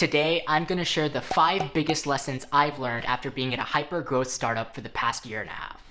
Today, I'm going to share the 5 biggest lessons I've learned after being at a hyper-growth startup for the past year and a half.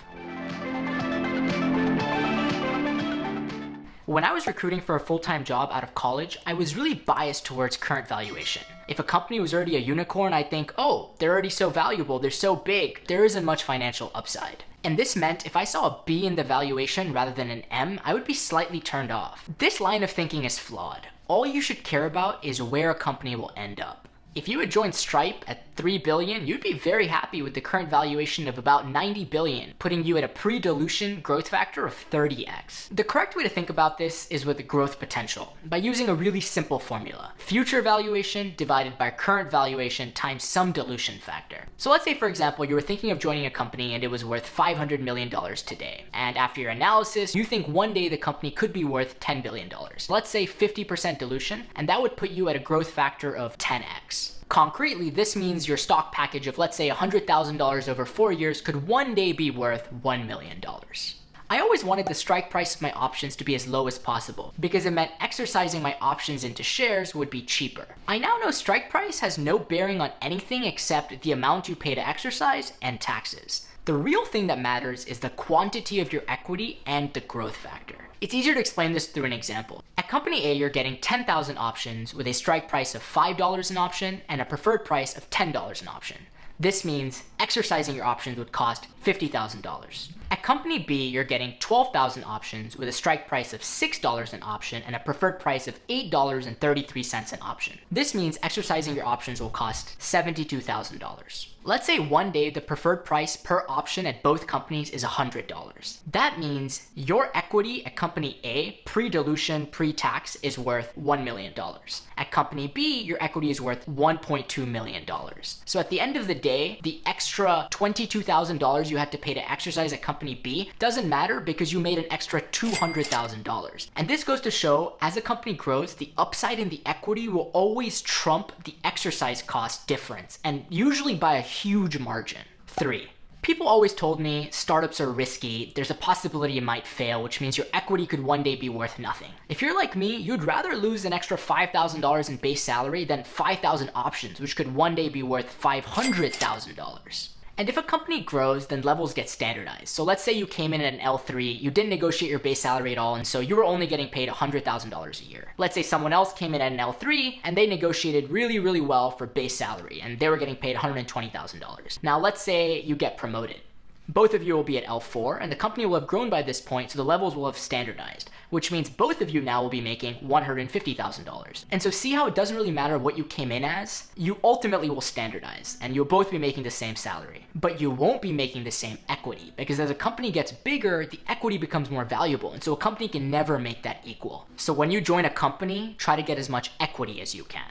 When I was recruiting for a full-time job out of college, I was really biased towards current valuation. If a company was already a unicorn, I'd think, oh, they're already so valuable, they're so big, there isn't much financial upside. And this meant if I saw a B in the valuation rather than an M, I would be slightly turned off. This line of thinking is flawed. All you should care about is where a company will end up. If you had joined Stripe at $3 billion, you'd be very happy with the current valuation of about $90 billion, putting you at a pre-dilution growth factor of 30x. The correct way to think about this is with the growth potential, by using a really simple formula. Future valuation divided by current valuation times some dilution factor. So let's say, for example, you were thinking of joining a company and it was worth $500 million today. And after your analysis, you think one day the company could be worth $10 billion. Let's say 50% dilution, and that would put you at a growth factor of 10x. Concretely, this means your stock package of, let's say, $100,000 over 4 years could one day be worth $1 million. I always wanted the strike price of my options to be as low as possible, because it meant exercising my options into shares would be cheaper. I now know strike price has no bearing on anything except the amount you pay to exercise and taxes. The real thing that matters is the quantity of your equity and the growth factor. It's easier to explain this through an example. At company A, you're getting 10,000 options with a strike price of $5 an option and a preferred price of $10 an option. This means exercising your options would cost $50,000. At company B, you're getting 12,000 options with a strike price of $6 an option and a preferred price of $8.33 an option. This means exercising your options will cost $72,000. Let's say one day the preferred price per option at both companies is $100. That means your equity at company A, pre-dilution, pre-tax, is worth $1 million. At company B, your equity is worth $1.2 million. So at the end of the day, the extra $22,000 you had to pay to exercise at company B doesn't matter because you made an extra $200,000. And this goes to show, as a company grows, the upside in the equity will always trump the exercise cost difference, and usually by a huge margin. 3. People always told me startups are risky, there's a possibility it might fail, which means your equity could one day be worth nothing. If you're like me, you'd rather lose an extra $5,000 in base salary than 5,000 options, which could one day be worth $500,000. And if a company grows, then levels get standardized. So let's say you came in at an L3, you didn't negotiate your base salary at all, and so you were only getting paid $100,000 a year. Let's say someone else came in at an L3, and they negotiated really well for base salary, and they were getting paid $120,000. Now let's say you get promoted. Both of you will be at L4, and the company will have grown by this point, so the levels will have standardized, which means both of you now will be making $150,000. And so see how it doesn't really matter what you came in as? You ultimately will standardize, and you'll both be making the same salary. But you won't be making the same equity, because as a company gets bigger, the equity becomes more valuable, and so a company can never make that equal. So when you join a company, try to get as much equity as you can.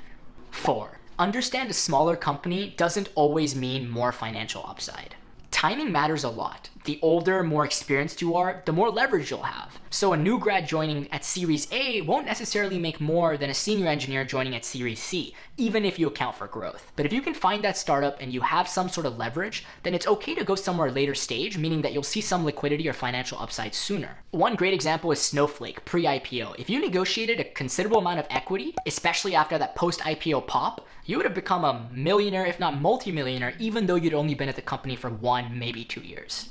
4. Understand a smaller company doesn't always mean more financial upside. Timing matters a lot. The older, more experienced you are, the more leverage you'll have. So a new grad joining at Series A won't necessarily make more than a senior engineer joining at Series C, even if you account for growth. But if you can find that startup and you have some sort of leverage, then it's okay to go somewhere later stage, meaning that you'll see some liquidity or financial upside sooner. One great example is Snowflake, pre-IPO. If you negotiated a considerable amount of equity, especially after that post-IPO pop, you would have become a millionaire, if not multimillionaire, even though you'd only been at the company for 1, maybe 2 years.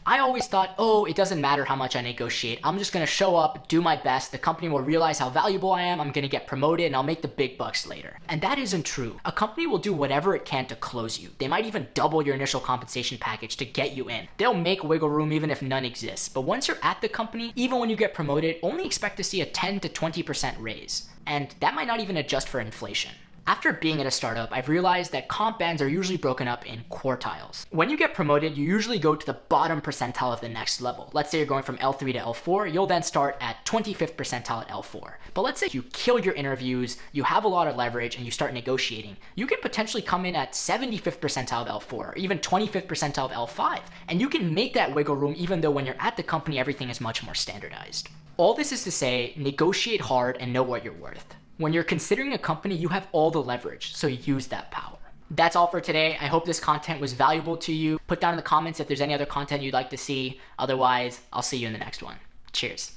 I always thought, oh, it doesn't matter how much I negotiate. I'm just going to show up, do my best. The company will realize how valuable I am. I'm going to get promoted and I'll make the big bucks later. And that isn't true. A company will do whatever it can to close you. They might even double your initial compensation package to get you in. They'll make wiggle room even if none exists. But once you're at the company, even when you get promoted, only expect to see a 10 to 20% raise. And that might not even adjust for inflation. After being at a startup, I've realized that comp bands are usually broken up in quartiles. When you get promoted, you usually go to the bottom percentile of the next level. Let's say you're going from L3 to L4, you'll then start at 25th percentile at L4. But let's say you kill your interviews, you have a lot of leverage, and you start negotiating. You could potentially come in at 75th percentile of L4, or even 25th percentile of L5. And you can make that wiggle room even though when you're at the company, everything is much more standardized. All this is to say, negotiate hard and know what you're worth. When you're considering a company, you have all the leverage, so use that power. That's all for today. I hope this content was valuable to you. Put down in the comments if there's any other content you'd like to see. Otherwise, I'll see you in the next one. Cheers.